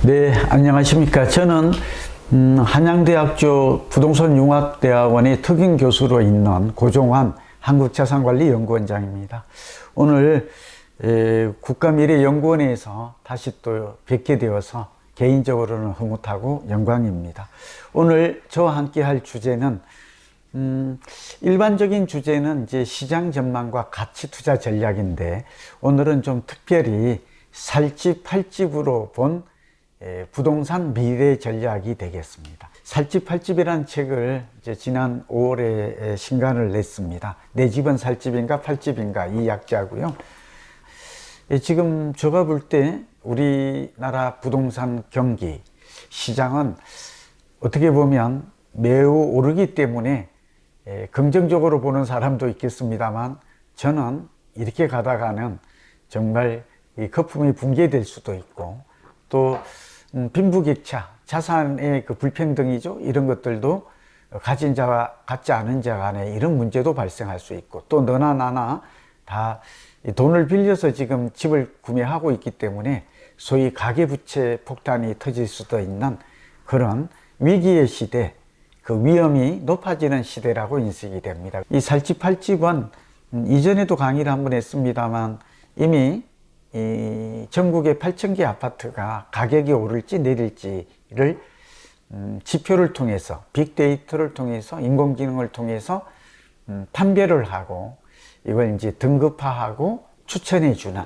네, 안녕하십니까. 저는 한양대학교 부동산융합대학원의 특임 교수로 있는 고종환 한국자산관리연구원장입니다. 오늘 국가미래연구원에서 다시 또 뵙게 되어서 개인적으로는 흐뭇하고 영광입니다. 오늘 저와 함께 할 주제는 일반적인 주제는 이제 시장 전망과 가치 투자 전략인데, 오늘은 좀 특별히 살집 팔집으로 본 부동산 미래 전략이 되겠습니다. 살집 팔집이라는 책을 이제 지난 5월에 신간을 냈습니다. 내 집은 살집인가 팔집인가, 이 약자고요. 지금 제가 볼 때 우리나라 부동산 경기 시장은 어떻게 보면 매우 오르기 때문에 긍정적으로 보는 사람도 있겠습니다만, 저는 이렇게 가다가는 정말 이 거품이 붕괴될 수도 있고, 또 빈부격차, 자산의 그 불평등이죠. 이런 것들도 가진 자와 갖지 않은 자 간에 이런 문제도 발생할 수 있고, 또 너나 나나 다 돈을 빌려서 지금 집을 구매하고 있기 때문에 소위 가계부채 폭탄이 터질 수도 있는 그런 위기의 시대, 그 위험이 높아지는 시대라고 인식이 됩니다. 이 살집 팔집은 이전에도 강의를 한번 했습니다만, 이미 이 전국의 8,000개 아파트가 가격이 오를지 내릴지를 지표를 통해서, 빅데이터를 통해서, 인공지능을 통해서 판별을 하고, 이걸 이제 등급화하고 추천해 주는,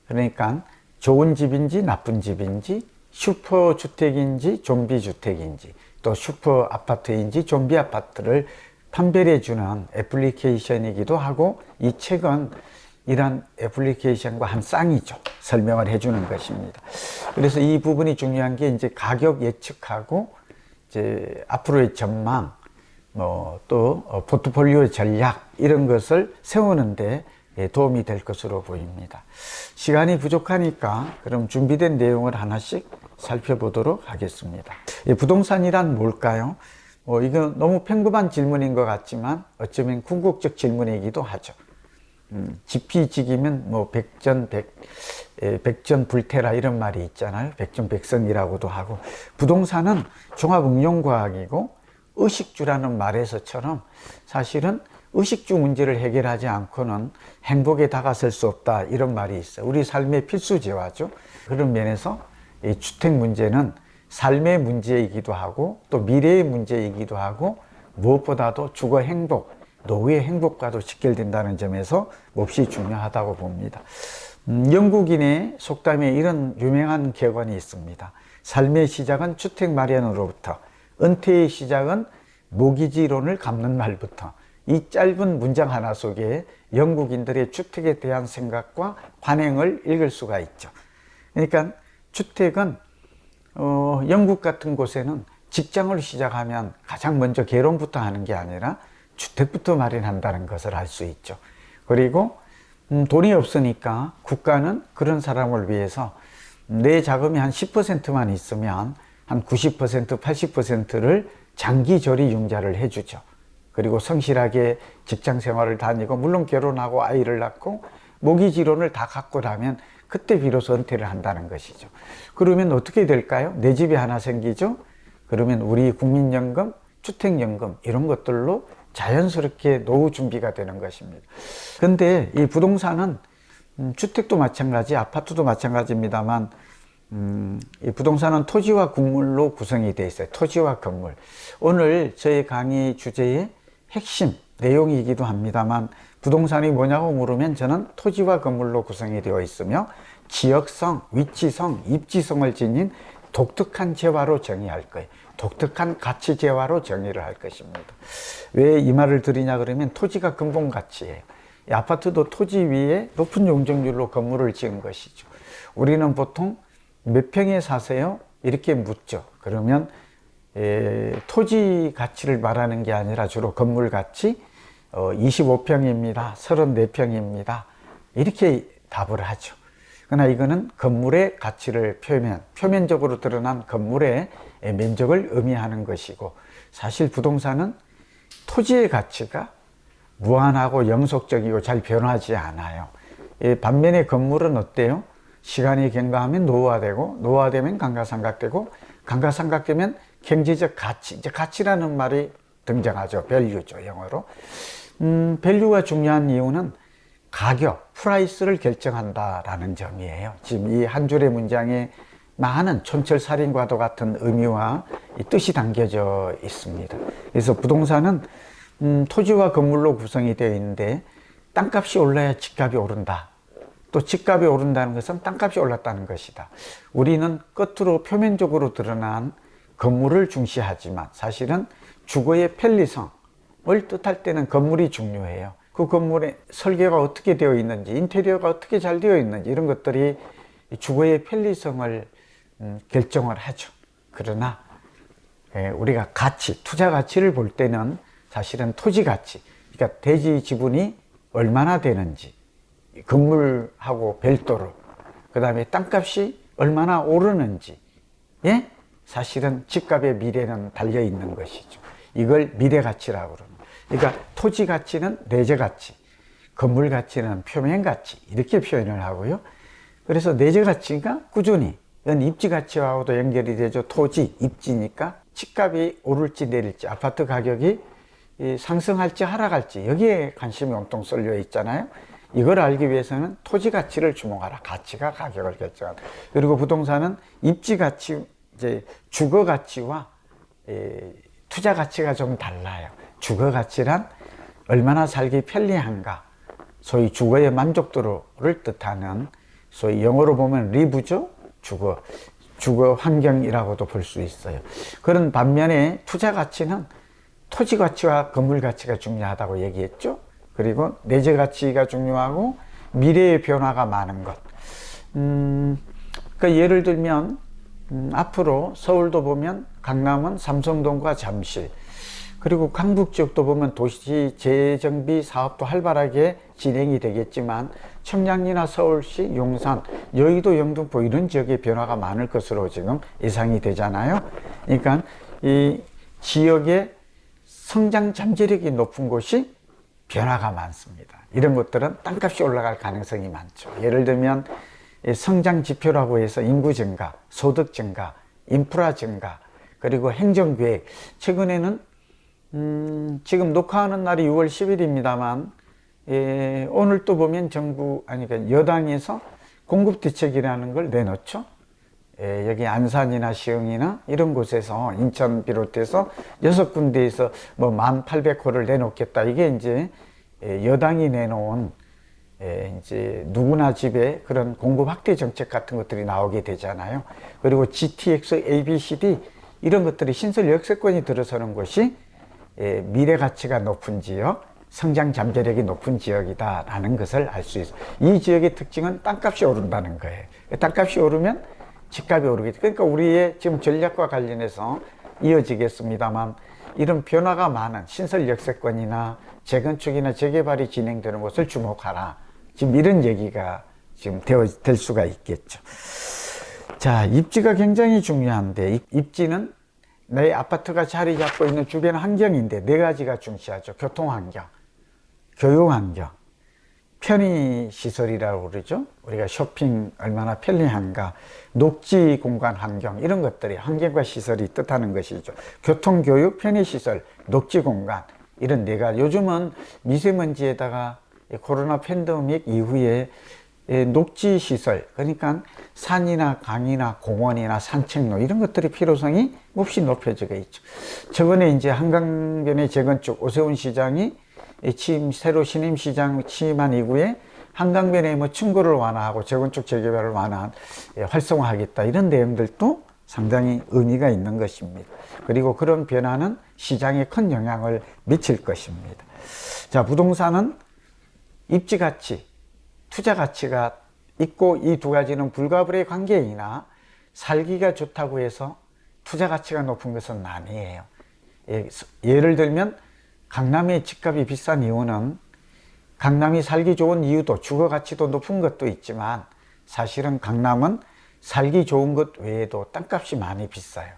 그러니까 좋은 집인지 나쁜 집인지, 슈퍼주택인지 좀비 주택인지, 또 슈퍼 아파트인지 좀비 아파트를 판별해 주는 애플리케이션이기도 하고, 이 책은 이런 애플리케이션과 한 쌍이죠. 설명을 해주는 것입니다. 그래서 이 부분이 중요한 게, 이제 가격 예측하고, 이제 앞으로의 전망, 또 포트폴리오 전략, 이런 것을 세우는데 도움이 될 것으로 보입니다. 시간이 부족하니까 그럼 준비된 내용을 하나씩 살펴보도록 하겠습니다. 부동산이란 뭘까요? 이거 너무 평범한 질문인 것 같지만 어쩌면 궁극적 질문이기도 하죠. 지피지기면 백전불태라 이런 말이 있잖아요. 백전백승이라고도 하고, 부동산은 종합응용과학이고 의식주라는 말에서처럼 사실은 의식주 문제를 해결하지 않고는 행복에 다가설 수 없다, 이런 말이 있어요. 우리 삶의 필수 재화죠. 그런 면에서 이 주택 문제는 삶의 문제이기도 하고, 또 미래의 문제이기도 하고, 무엇보다도 주거 행복, 노후의 행복과도 직결된다는 점에서 몹시 중요하다고 봅니다. 영국인의 속담에 이런 유명한 격언이 있습니다. 삶의 시작은 주택 마련으로부터, 은퇴의 시작은 모기지론을 갚는 말부터. 이 짧은 문장 하나 속에 영국인들의 주택에 대한 생각과 관행을 읽을 수가 있죠. 그러니까 주택은 영국 같은 곳에는 직장을 시작하면 가장 먼저 개론부터 하는 게 아니라 주택부터 마련한다는 것을 알 수 있죠. 그리고 돈이 없으니까 국가는 그런 사람을 위해서 내 자금이 한 10%만 있으면 한 90%, 80%를 장기조리 융자를 해주죠. 그리고 성실하게 직장 생활을 다니고, 물론 결혼하고 아이를 낳고 모기지론을 다 갖고 나면 그때 비로소 은퇴를 한다는 것이죠. 그러면 어떻게 될까요? 내 집이 하나 생기죠. 그러면 우리 국민연금, 주택연금 이런 것들로 자연스럽게 노후 준비가 되는 것입니다. 그런데 이 부동산은 주택도 마찬가지, 아파트도 마찬가지입니다만, 이 부동산은 토지와 건물로 구성이 되어 있어요. 토지와 건물. 오늘 저희 강의 주제의 핵심 내용이기도 합니다만, 부동산이 뭐냐고 물으면 저는 토지와 건물로 구성이 되어 있으며 지역성, 위치성, 입지성을 지닌 독특한 재화로 정의할 거예요. 독특한 가치 재화로 정의를 할 것입니다. 왜 이 말을 드리냐 그러면, 토지가 근본 가치예요. 이 아파트도 토지 위에 높은 용적률로 건물을 지은 것이죠. 우리는 보통 몇 평에 사세요? 이렇게 묻죠. 그러면 토지 가치를 말하는 게 아니라 주로 건물 가치, 25평입니다. 34평입니다. 이렇게 답을 하죠. 그러나 이거는 건물의 가치를 표면적으로 드러난 건물의 면적을 의미하는 것이고, 사실 부동산은 토지의 가치가 무한하고 영속적이고 잘 변하지 않아요. 반면에 건물은 어때요? 시간이 경과하면 노후화되고, 노후화되면 감가상각되고, 감가상각되면 경제적 가치, 이제 가치라는 말이 등장하죠. 밸류죠, 영어로. 밸류가 중요한 이유는 가격, 프라이스를 결정한다라는 점이에요. 지금 이 한 줄의 문장에 많은 촌철살인과도 같은 의미와 뜻이 담겨져 있습니다. 그래서 부동산은 토지와 건물로 구성이 되어 있는데 땅값이 올라야 집값이 오른다. 또 집값이 오른다는 것은 땅값이 올랐다는 것이다. 우리는 겉으로 표면적으로 드러난 건물을 중시하지만 사실은 주거의 편리성을 뜻할 때는 건물이 중요해요. 그 건물의 설계가 어떻게 되어 있는지, 인테리어가 어떻게 잘 되어 있는지 이런 것들이 주거의 편리성을 결정을 하죠. 그러나 우리가 가치, 투자 가치를 볼 때는 사실은 토지 가치, 그러니까 대지 지분이 얼마나 되는지, 건물하고 별도로, 그 다음에 땅값이 얼마나 오르는지, 예? 사실은 집값의 미래는 달려 있는 것이죠. 이걸 미래 가치라고 그럽니다. 그러니까 토지 가치는 내재 가치, 건물 가치는 표면 가치, 이렇게 표현을 하고요. 그래서 내재 가치가 꾸준히, 이건 입지 가치와도 연결이 되죠. 토지, 입지니까 집값이 오를지 내릴지, 아파트 가격이 상승할지 하락할지, 여기에 관심이 온통 쏠려 있잖아요. 이걸 알기 위해서는 토지 가치를 주목하라. 가치가 가격을 결정한다. 그리고 부동산은 입지 가치, 이제 주거 가치와 투자 가치가 좀 달라요. 주거 가치란 얼마나 살기 편리한가, 소위 주거의 만족도를 뜻하는, 소위 영어로 보면 리브죠. 주거 환경이라고도 볼 수 있어요. 그런 반면에 투자 가치는 토지 가치와 건물 가치가 중요하다고 얘기했죠. 그리고 내재 가치가 중요하고 미래의 변화가 많은 것. 그러니까 예를 들면 앞으로 서울도 보면 강남은 삼성동과 잠실, 그리고 강북 지역도 보면 도시 재정비 사업도 활발하게 진행이 되겠지만 청량리나 서울시, 용산, 여의도, 영등포 이런 지역의 변화가 많을 것으로 지금 예상이 되잖아요. 그러니까 이 지역의 성장 잠재력이 높은 곳이 변화가 많습니다. 이런 것들은 땅값이 올라갈 가능성이 많죠. 예를 들면 성장 지표라고 해서 인구 증가, 소득 증가, 인프라 증가, 그리고 행정계획. 최근에는 지금 녹화하는 날이 6월 10일입니다만 오늘 또 보면 그러니까 여당에서 공급대책이라는 걸 내놓죠. 여기 안산이나 시흥이나 이런 곳에서, 인천 비롯해서 6군데에서 뭐 1,800호를 내놓겠다. 이게 이제 여당이 내놓은 이제 누구나 집에 그런 공급 확대 정책 같은 것들이 나오게 되잖아요. 그리고 GTX, ABCD 이런 것들이 신설 역세권이 들어서는 곳이 미래 가치가 높은 지역, 성장 잠재력이 높은 지역이다라는 것을 알 수 있어요. 이 지역의 특징은 땅값이 오른다는 거예요. 땅값이 오르면 집값이 오르겠죠. 그러니까 우리의 지금 전략과 관련해서 이어지겠습니다만 이런 변화가 많은 신설 역세권이나 재건축이나 재개발이 진행되는 곳을 주목하라. 지금 이런 얘기가 지금 될 수가 있겠죠. 자, 입지가 굉장히 중요한데, 입지는 내 아파트가 자리 잡고 있는 주변 환경인데 네 가지가 중시하죠. 교통환경, 교육환경, 편의시설이라고 그러죠. 우리가 쇼핑 얼마나 편리한가, 녹지 공간 환경, 이런 것들이 환경과 시설이 뜻하는 것이죠. 교통, 교육, 편의시설, 녹지 공간, 이런 네 가지. 요즘은 미세먼지에다가 코로나 팬데믹 이후에 녹지 시설, 그러니까 산이나 강이나 공원이나 산책로 이런 것들의 필요성이 몹시 높여지고 있죠. 저번에 이제 한강변의 재건축, 오세훈 시장이 새로 신임 시장 취임한 이후에 한강변에 뭐 층고를 완화하고 재건축 재개발을 완화한 활성화하겠다, 이런 내용들도 상당히 의미가 있는 것입니다. 그리고 그런 변화는 시장에 큰 영향을 미칠 것입니다. 자, 부동산은 입지 가치, 투자 가치가 있고, 이 두 가지는 불가불의 관계이나 살기가 좋다고 해서 투자 가치가 높은 것은 아니에요. 예를 들면 강남의 집값이 비싼 이유는, 강남이 살기 좋은 이유도 주거 가치도 높은 것도 있지만 사실은 강남은 살기 좋은 것 외에도 땅값이 많이 비싸요.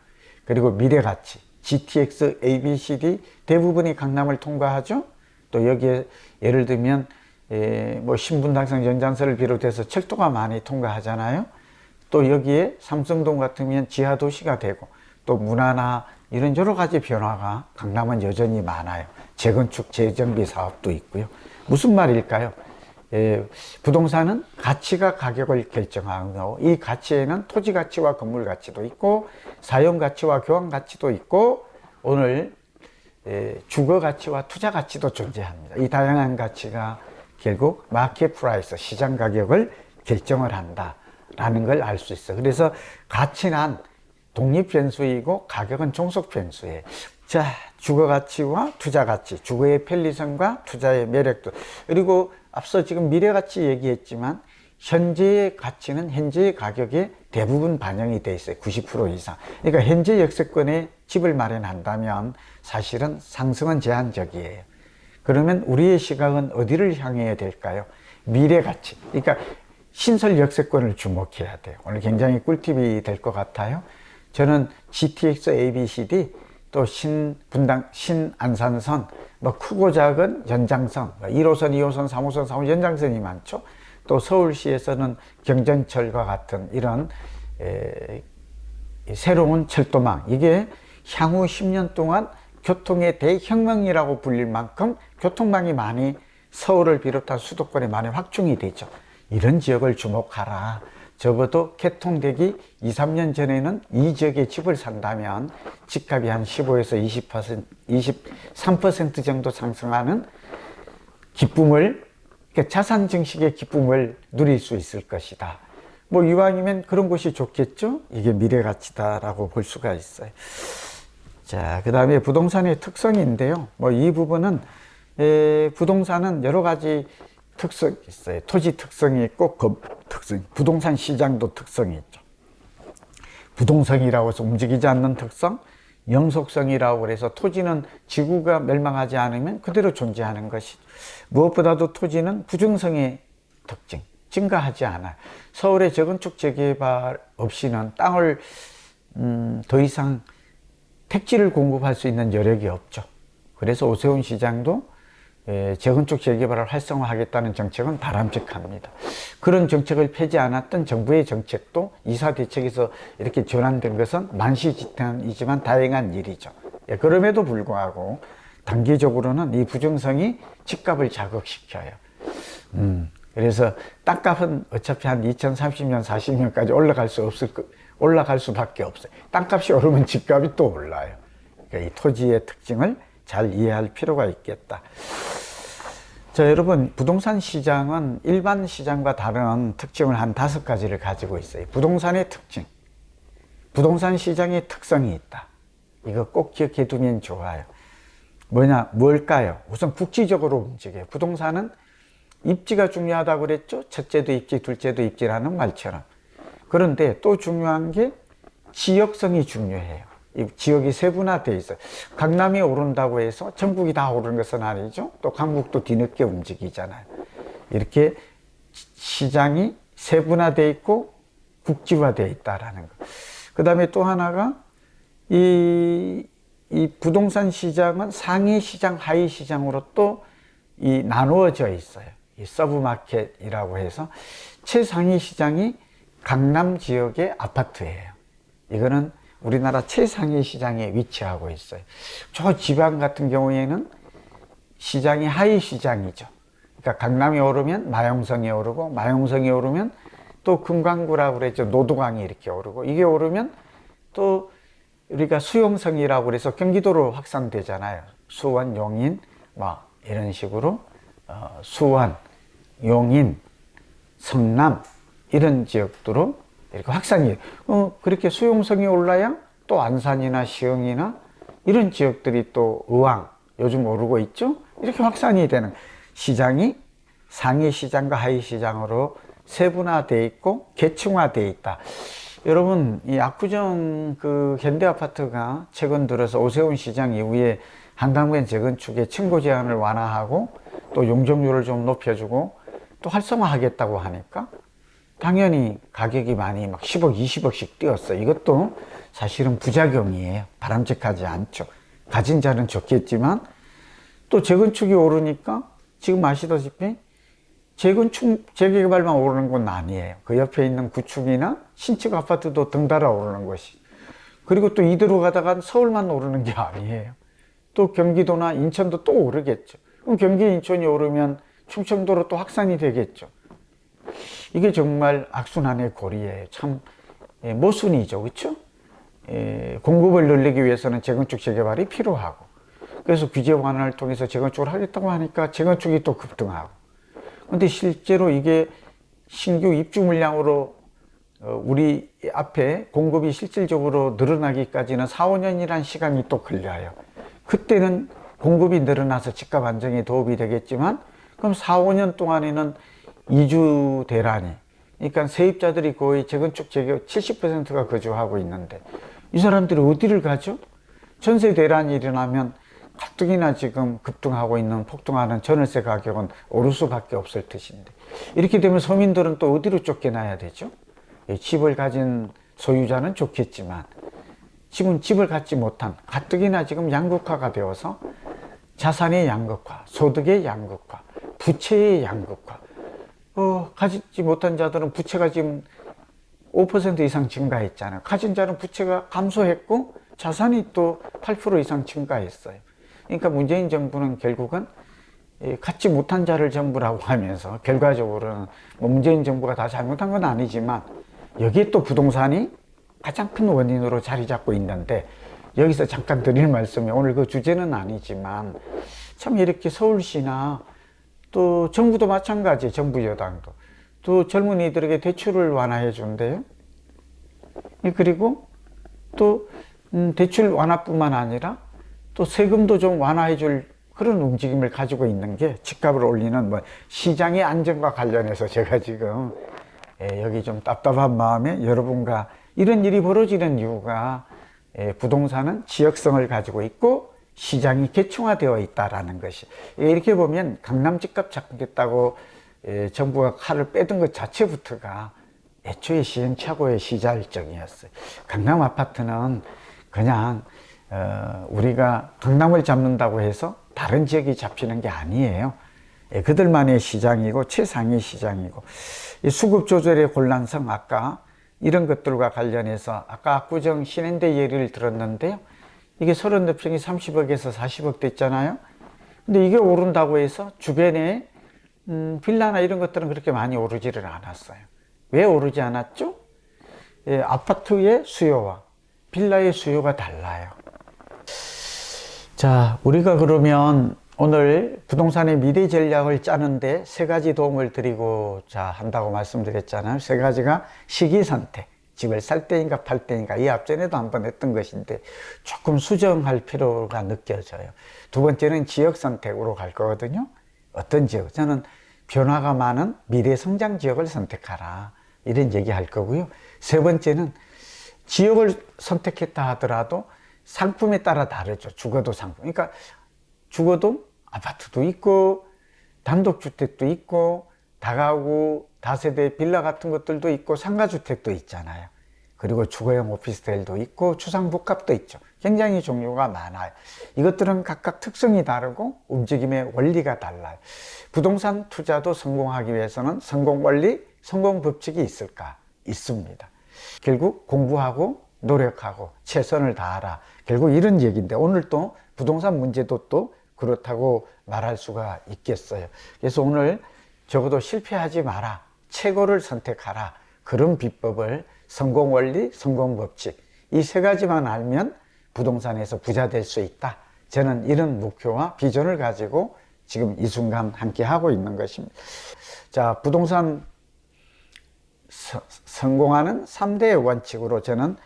그리고 미래 가치, GTX, ABCD 대부분이 강남을 통과하죠. 또 여기에 예를 들면 뭐 신분당선 연장선을 비롯해서 철도가 많이 통과하잖아요. 또 여기에 삼성동 같으면 지하 도시가 되고 또 문화나 이런 여러 가지 변화가 강남은 여전히 많아요. 재건축, 재정비 사업도 있고요. 무슨 말일까요? 부동산은 가치가 가격을 결정하고 이 가치에는 토지 가치와 건물 가치도 있고 사용 가치와 교환 가치도 있고 오늘 주거 가치와 투자 가치도 존재합니다. 이 다양한 가치가 결국 마켓 프라이스, 시장 가격을 결정을 한다라는 걸 알 수 있어요. 그래서 가치는 독립 변수이고 가격은 종속 변수예요. 자, 주거 가치와 투자 가치, 주거의 편리성과 투자의 매력도, 그리고 앞서 지금 미래 가치 얘기했지만 현재의 가치는 현재의 가격에 대부분 반영이 돼 있어요. 90% 이상. 그러니까 현재 역세권에 집을 마련한다면 사실은 상승은 제한적이에요. 그러면 우리의 시각은 어디를 향해야 될까요? 미래 가치. 그러니까 신설 역세권을 주목해야 돼요. 오늘 굉장히 꿀팁이 될 것 같아요. 저는 GTX ABCD 또 신안산선, 뭐 크고 작은 연장선, 1호선, 2호선, 3호선, 4호선 연장선이 많죠. 또 서울시에서는 경전철과 같은 이런 새로운 철도망, 이게 향후 10년 동안 교통의 대혁명이라고 불릴 만큼 교통망이 많이 서울을 비롯한 수도권에 많이 확충이 되죠. 이런 지역을 주목하라. 적어도 개통되기 2, 3년 전에는 이 지역에 집을 산다면 집값이 한 15에서 20%, 23% 정도 상승하는 기쁨을, 그러니까 자산 증식의 기쁨을 누릴 수 있을 것이다. 뭐 이왕이면 그런 곳이 좋겠죠? 이게 미래 가치다라고 볼 수가 있어요. 자, 그 다음에 부동산의 특성인데요. 뭐 이 부분은 부동산은 여러 가지 특성이 있어요. 토지 특성이 있고 특성, 부동산 시장도 특성이 있죠. 부동성이라고 해서 움직이지 않는 특성, 영속성이라고 해서 토지는 지구가 멸망하지 않으면 그대로 존재하는 것이, 무엇보다도 토지는 부증성의 특징, 증가하지 않아요. 서울의 재건축 재개발 없이는 땅을 더 이상 택지를 공급할 수 있는 여력이 없죠. 그래서 오세훈 시장도 재건축 재개발을 활성화하겠다는 정책은 바람직합니다. 그런 정책을 펴지 않았던 정부의 정책도 이사 대책에서 이렇게 전환된 것은 만시지탄이지만 다행한 일이죠. 그럼에도 불구하고 단기적으로는 이 부정성이 집값을 자극시켜요. 그래서 땅값은 어차피 한 2030년, 40년까지 올라갈 수밖에 없어요. 땅값이 오르면 집값이 또 올라요. 그러니까 이 토지의 특징을 잘 이해할 필요가 있겠다. 자, 여러분, 부동산 시장은 일반 시장과 다른 특징을 한 5가지를 가지고 있어요. 부동산의 특징, 부동산 시장의 특성이 있다. 이거 꼭 기억해 두면 좋아요. 뭘까요? 우선 국지적으로 움직여요. 부동산은 입지가 중요하다고 그랬죠? 첫째도 입지, 둘째도 입지라는 말처럼. 그런데 또 중요한 게 지역성이 중요해요. 이 지역이 세분화되어 있어요. 강남이 오른다고 해서 전국이 다 오르는 것은 아니죠. 또 강북도 뒤늦게 움직이잖아요. 이렇게 시장이 세분화되어 있고 국지화되어 있다라는 거. 그 다음에 또 하나가 이 부동산 시장은 상위 시장, 하위 시장으로 또 나누어져 있어요. 이 서브마켓이라고 해서 최상위 시장이 강남 지역의 아파트예요. 이거는 우리나라 최상위 시장에 위치하고 있어요. 저 지방 같은 경우에는 시장이 하위 시장이죠. 그러니까 강남이 오르면 마용성이 오르고, 마용성이 오르면 또 금강구라고 그랬죠. 노도강이 이렇게 오르고, 이게 오르면 또 우리가 수용성이라고 그래서 경기도로 확산되잖아요. 수원, 용인, 이런 식으로 수원, 용인, 성남 이런 지역도로 이렇게 확산이 그렇게 수용성이 올라야 또 안산이나 시흥이나 이런 지역들이 또 의왕 요즘 오르고 있죠. 이렇게 확산이 되는 시장이 상위 시장과 하위 시장으로 세분화되어 있고 계층화되어 있다. 여러분, 이 압구정 그 현대아파트가 최근 들어서 오세훈 시장 이후에 한강변 재건축의 층고 제한을 완화하고 또 용적률을 좀 높여주고 또 활성화하겠다고 하니까 당연히 가격이 많이 막 10억, 20억씩 뛰었어요. 이것도 사실은 부작용이에요. 바람직하지 않죠. 가진 자는 좋겠지만 또 재건축이 오르니까 지금 아시다시피 재건축, 재개발만 오르는 건 아니에요. 그 옆에 있는 구축이나 신축 아파트도 덩달아 오르는 것이. 그리고 또 이대로 가다가 서울만 오르는 게 아니에요. 또 경기도나 인천도 또 오르겠죠. 그럼 경기, 인천이 오르면 충청도로 또 확산이 되겠죠. 이게 정말 악순환의 고리예요. 참 모순이죠, 그렇죠? 공급을 늘리기 위해서는 재건축, 재개발이 필요하고, 그래서 규제 완화를 통해서 재건축을 하겠다고 하니까 재건축이 또 급등하고. 근데 실제로 이게 신규 입주 물량으로 우리 앞에 공급이 실질적으로 늘어나기까지는 4, 5년이라는 시간이 또 걸려요. 그때는 공급이 늘어나서 집값 안정에 도움이 되겠지만, 그럼 4, 5년 동안에는 이주 대란이, 그러니까 세입자들이 거의 재건축, 재개발 70%가 거주하고 있는데 이 사람들이 어디를 가죠? 전세 대란이 일어나면 가뜩이나 지금 급등하고 있는, 폭등하는 전월세 가격은 오를 수밖에 없을 것인데, 이렇게 되면 서민들은 또 어디로 쫓겨나야 되죠? 집을 가진 소유자는 좋겠지만 집을 갖지 못한, 가뜩이나 지금 양극화가 되어서 자산의 양극화, 소득의 양극화, 부채의 양극화, 가지지 못한 자들은 부채가 지금 5% 이상 증가했잖아요. 가진 자는 부채가 감소했고 자산이 또 8% 이상 증가했어요. 그러니까 문재인 정부는 결국은 갖지 못한 자를 정부라고 하면서, 결과적으로는 뭐 문재인 정부가 다 잘못한 건 아니지만 여기에 또 부동산이 가장 큰 원인으로 자리 잡고 있는데, 여기서 잠깐 드릴 말씀이, 오늘 그 주제는 아니지만 참 이렇게 서울시나 또 정부도 마찬가지, 정부 여당도 또 젊은이들에게 대출을 완화해 준대요. 그리고 또 대출 완화뿐만 아니라 또 세금도 좀 완화해 줄 그런 움직임을 가지고 있는 게, 집값을 올리는 뭐 시장의 안정과 관련해서 제가 지금 여기 좀 답답한 마음에 여러분과, 이런 일이 벌어지는 이유가 부동산은 지역성을 가지고 있고 시장이 계층화되어 있다라는 것이, 이렇게 보면 강남 집값 잡겠다고 정부가 칼을 빼든 것 자체부터가 애초에 시행착오의 시작점이었어요. 강남 아파트는 그냥 우리가 강남을 잡는다고 해서 다른 지역이 잡히는 게 아니에요. 그들만의 시장이고 최상위 시장이고, 수급 조절의 혼란성, 아까 이런 것들과 관련해서 아까 압구정 신현대 예를 들었는데요. 이게 34평이 30억에서 40억 됐잖아요. 근데 이게 오른다고 해서 주변에 빌라나 이런 것들은 그렇게 많이 오르지를 않았어요. 왜 오르지 않았죠? 아파트의 수요와 빌라의 수요가 달라요. 자, 우리가 그러면 오늘 부동산의 미래 전략을 짜는데 세 가지 도움을 드리고자 한다고 말씀드렸잖아요. 세 가지가 시기 선택, 집을 살 때인가 팔 때인가, 이 앞전에도 한번 했던 것인데 조금 수정할 필요가 느껴져요. 두 번째는 지역 선택으로 갈 거거든요. 어떤 지역? 저는 변화가 많은 미래 성장 지역을 선택하라, 이런 얘기 할 거고요. 세 번째는 지역을 선택했다 하더라도 상품에 따라 다르죠. 주거도 상품. 그러니까 주거도 아파트도 있고 단독주택도 있고 다가구 다세대 빌라 같은 것들도 있고 상가주택도 있잖아요. 그리고 주거용 오피스텔도 있고 주상복합도 있죠. 굉장히 종류가 많아요. 이것들은 각각 특성이 다르고 움직임의 원리가 달라요. 부동산 투자도 성공하기 위해서는 성공 원리, 성공 법칙이 있을까? 있습니다. 결국 공부하고 노력하고 최선을 다하라, 결국 이런 얘기인데, 오늘 또 부동산 문제도 또 그렇다고 말할 수가 있겠어요. 그래서 오늘 적어도 실패하지 마라, 최고를 선택하라, 그런 비법을, 성공 원리, 성공 법칙, 이 세 가지만 알면 부동산에서 부자 될 수 있다. 저는 이런 목표와 비전을 가지고 지금 이 순간 함께 하고 있는 것입니다. 자, 부동산 성공하는 3대 원칙으로 저는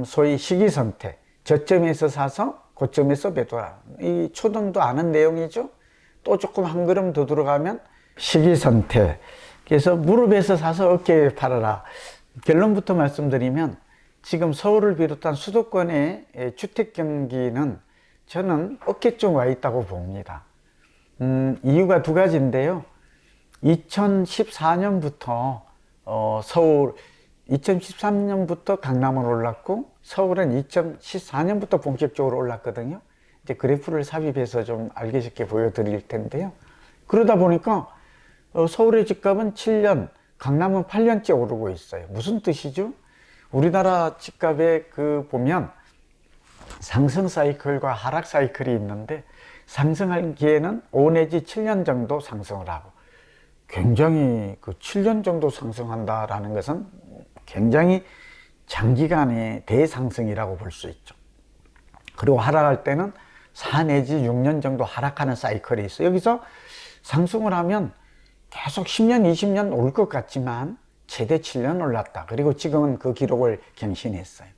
소위 시기 선택, 저점에서 사서 고점에서 매도하라, 이 초등도 아는 내용이죠. 또 조금 한 걸음 더 들어가면 시기 선택, 그래서 무릎에서 사서 어깨에 팔아라. 결론부터 말씀드리면 지금 서울을 비롯한 수도권의 주택 경기는 저는 어깨쯤 와 있다고 봅니다. 이유가 두 가지인데요. 2014년부터 서울, 2013년부터 강남은 올랐고 서울은 2014년부터 본격적으로 올랐거든요. 이제 그래프를 삽입해서 좀 알기 쉽게 보여드릴 텐데요. 그러다 보니까 서울의 집값은 7년, 강남은 8년째 오르고 있어요. 무슨 뜻이죠? 우리나라 집값에 보면 상승 사이클과 하락 사이클이 있는데, 상승하기에는 5 내지 7년 정도 상승을 하고, 굉장히 7년 정도 상승한다라는 것은 굉장히 장기간의 대상승이라고 볼 수 있죠. 그리고 하락할 때는 4 내지 6년 정도 하락하는 사이클이 있어요. 여기서 상승을 하면 계속 10년, 20년 올 것 같지만 최대 7년 올랐다. 그리고 지금은 그 기록을 갱신했어요.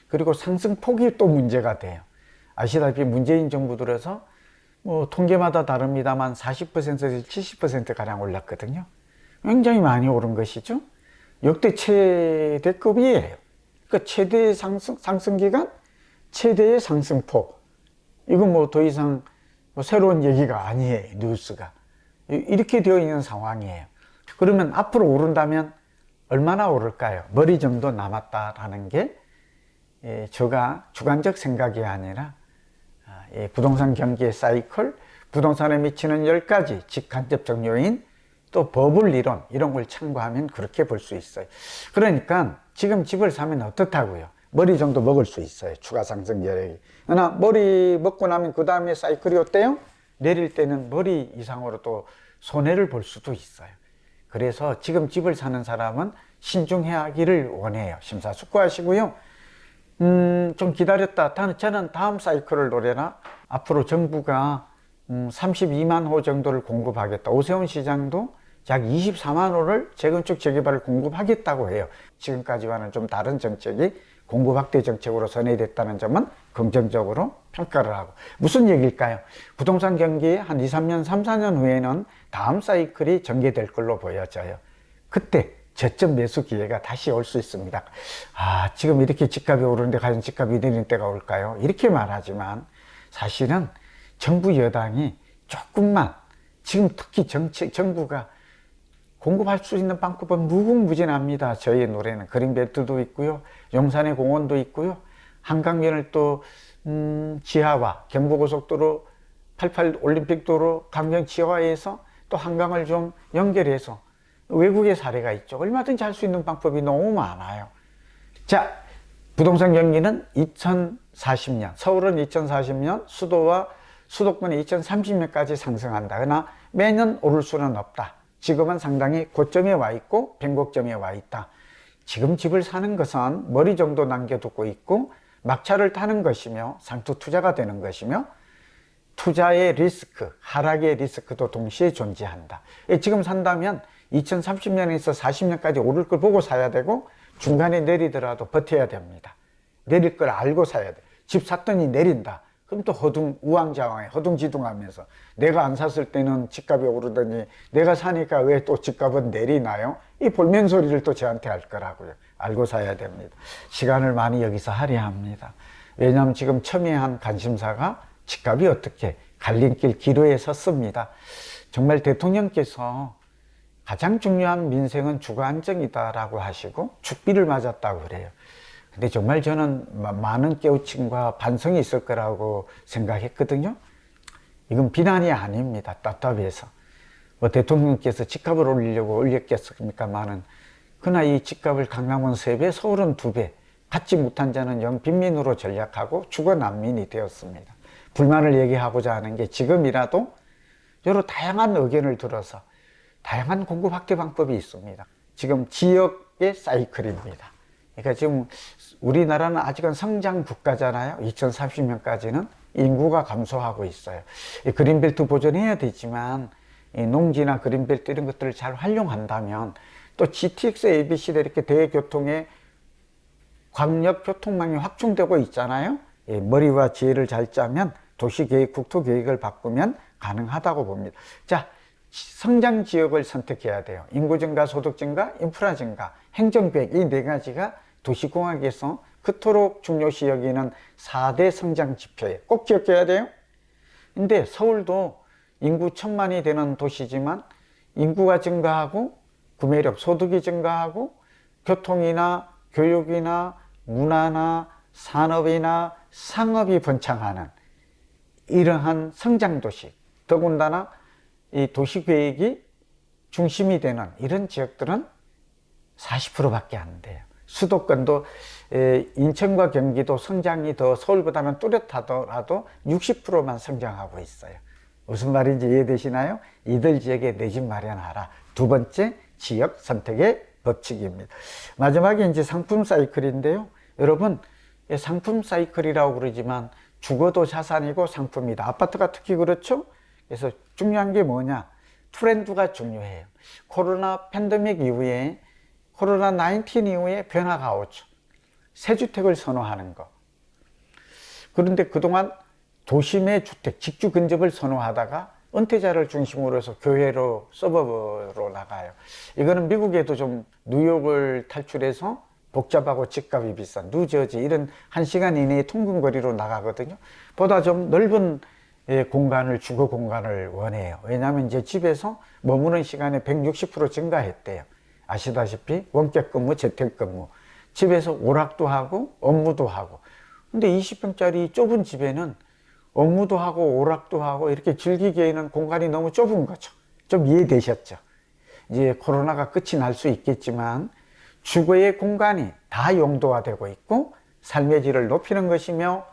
그리고 상승폭이 또 문제가 돼요. 아시다시피 문재인 정부 들어서 통계마다 다릅니다만 40%에서 70%가량 올랐거든요. 굉장히 많이 오른 것이죠. 역대 최대급이에요. 그러니까 최대의 상승기간, 최대의 상승폭. 이건 더 이상 새로운 얘기가 아니에요, 뉴스가. 이렇게 되어 있는 상황이에요. 그러면 앞으로 오른다면 얼마나 오를까요? 머리 정도 남았다라는 게 제가 주관적 생각이 아니라 부동산 경기의 사이클, 부동산에 미치는 10가지 직간접적 요인, 또 버블 이론, 이런 걸 참고하면 그렇게 볼 수 있어요. 그러니까 지금 집을 사면 어떻다고요? 머리 정도 먹을 수 있어요. 추가 상승 여력이. 그러나 머리 먹고 나면 그 다음에 사이클이 어때요? 내릴 때는 머리 이상으로 또 손해를 볼 수도 있어요. 그래서 지금 집을 사는 사람은 신중하기를 원해요. 심사숙고하시고요. 좀 기다렸다. 저는 다음 사이클을 노려라. 앞으로 정부가 32만 호 정도를 공급하겠다. 오세훈 시장도 약 24만 호를 재건축 재개발을 공급하겠다고 해요. 지금까지와는 좀 다른 정책이 공급 확대 정책으로 선회됐다는 점은 긍정적으로 평가를 하고. 무슨 얘기일까요? 부동산 경기 한 2, 3년, 3, 4년 후에는 다음 사이클이 전개될 걸로 보여져요. 그때 저점 매수 기회가 다시 올 수 있습니다. 지금 이렇게 집값이 오르는데 과연 집값이 내리는 때가 올까요? 이렇게 말하지만 사실은 정부 여당이 조금만, 지금 특히 정부가 공급할 수 있는 방법은 무궁무진합니다. 저희의 노래는 그린벨트도 있고요, 용산에 공원도 있고요, 한강변을 또 지하화, 경부고속도로 88 올림픽도로 강변 지하화해서 또 한강을 좀 연결해서, 외국의 사례가 있죠. 얼마든지 할 수 있는 방법이 너무 많아요. 자, 부동산 경기는 2040년, 서울은 2040년, 수도와 수도권이 2030년까지 상승한다. 그러나 매년 오를 수는 없다. 지금은 상당히 고점에 와 있고 변곡점에 와 있다. 지금 집을 사는 것은 머리 정도 남겨두고 있고 막차를 타는 것이며 상투 투자가 되는 것이며, 투자의 리스크, 하락의 리스크도 동시에 존재한다. 지금 산다면 2030년에서 40년까지 오를 걸 보고 사야 되고, 중간에 내리더라도 버텨야 됩니다. 내릴 걸 알고 사야 돼. 집 샀더니 내린다. 그럼 또 우왕좌왕해, 허둥지둥하면서 내가 안 샀을 때는 집값이 오르더니 내가 사니까 왜 또 집값은 내리나요? 이 볼멘 소리를 또 저한테 할 거라고요. 알고 사야 됩니다. 시간을 많이 여기서 할애합니다. 왜냐하면 지금 첨예한 관심사가 집값이 어떻게 갈림길 기로에 섰습니다. 정말 대통령께서 가장 중요한 민생은 주거 안정이다라고 하시고 죽비를 맞았다고 그래요. 근데 정말 저는 많은 깨우침과 반성이 있을 거라고 생각했거든요. 이건 비난이 아닙니다. 답답해서. 대통령께서 집값을 올리려고 올렸겠습니까만은, 그러나 이 집값을 강남은 3배, 서울은 2배, 받지 못한 자는 영 빈민으로 전략하고 주거 난민이 되었습니다. 불만을 얘기하고자 하는 게, 지금이라도 여러 다양한 의견을 들어서 다양한 공급 확대 방법이 있습니다. 지금 지역의 사이클입니다. 그러니까 지금 우리나라는 아직은 성장 국가잖아요. 2030년까지는 인구가 감소하고 있어요. 그린벨트 보존해야 되지만 농지나 그린벨트 이런 것들을 잘 활용한다면, 또 GTX, ABC도 이렇게 대교통의 광역 교통망이 확충되고 있잖아요. 머리와 지혜를 잘 짜면 도시계획, 국토계획을 바꾸면 가능하다고 봅니다. 자, 성장 지역을 선택해야 돼요. 인구 증가, 소득 증가, 인프라 증가, 행정계획, 이 4가지가 도시공학에서 그토록 중요시 여기는 4대 성장 지표예요. 꼭 기억해야 돼요. 근데 서울도 인구 1000만이 되는 도시지만 인구가 증가하고 구매력, 소득이 증가하고 교통이나 교육이나 문화나 산업이나 상업이 번창하는 이러한 성장도시, 더군다나 이 도시계획이 중심이 되는 이런 지역들은 40%밖에 안 돼요. 수도권도 인천과 경기도 성장이 더 서울보다는 뚜렷하더라도 60%만 성장하고 있어요. 무슨 말인지 이해되시나요? 이들 지역에 내 집 마련하라. 두 번째, 지역 선택의 법칙입니다. 마지막에 이제 상품 사이클인데요. 여러분, 상품 사이클이라고 그러지만 주거도 자산이고 상품이다. 아파트가 특히 그렇죠? 그래서 중요한 게 뭐냐? 트렌드가 중요해요. 코로나 팬데믹 이후에, 코로나 19 이후에 변화가 오죠. 새 주택을 선호하는 거. 그런데 그동안 도심의 주택, 직주 근접을 선호하다가 은퇴자를 중심으로 해서 교외로, 서버브로 나가요. 이거는 미국에도 좀 뉴욕을 탈출해서 복잡하고 집값이 비싼 뉴저지 이런 1시간 이내의 통근거리로 나가거든요. 보다 좀 넓은 공간을, 주거 공간을 원해요. 왜냐하면 이제 집에서 머무는 시간이 160% 증가했대요. 아시다시피 원격 근무, 재택 근무. 집에서 오락도 하고 업무도 하고. 근데 20평짜리 좁은 집에는 업무도 하고 오락도 하고 이렇게 즐기기에는 공간이 너무 좁은 거죠. 좀 이해되셨죠? 이제 코로나가 끝이 날 수 있겠지만 주거의 공간이 다 용도화되고 있고 삶의 질을 높이는 것이며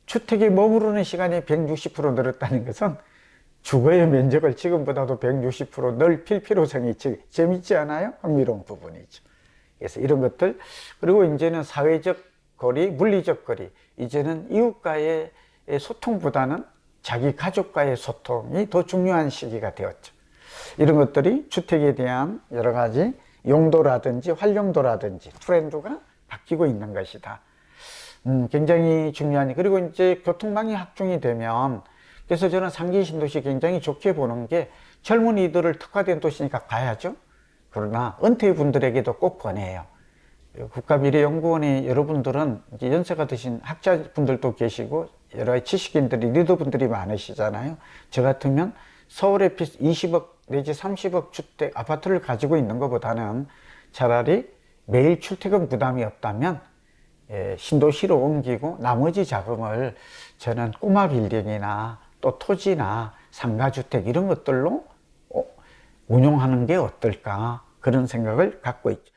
주택에 머무르는 시간이 160% 늘었다는 것은 주거의 면적을 지금보다도 160% 넓힐 필요성이 있지. 재밌지 않아요? 흥미로운 부분이죠. 그래서 이런 것들, 그리고 이제는 사회적 거리, 물리적 거리, 이제는 이웃과의 소통보다는 자기 가족과의 소통이 더 중요한 시기가 되었죠. 이런 것들이 주택에 대한 여러 가지 용도라든지 활용도라든지 트렌드가 바뀌고 있는 것이다. 굉장히 중요한, 그리고 이제 교통망이 확충이 되면, 그래서 저는 상기 신도시 굉장히 좋게 보는 게 젊은이들을 특화된 도시니까 가야죠. 그러나 은퇴분들에게도 꼭 권해요. 국가미래연구원의 여러분들은 이제 연세가 드신 학자분들도 계시고 여러 지식인들이 리더분들이 많으시잖아요. 저 같으면 서울에 20억 내지 30억 주택 아파트를 가지고 있는 것보다는 차라리 매일 출퇴근 부담이 없다면 신도시로 옮기고 나머지 자금을 저는 꼬마 빌딩이나 또 토지나 상가주택 이런 것들로 운용하는 게 어떨까 그런 생각을 갖고 있죠.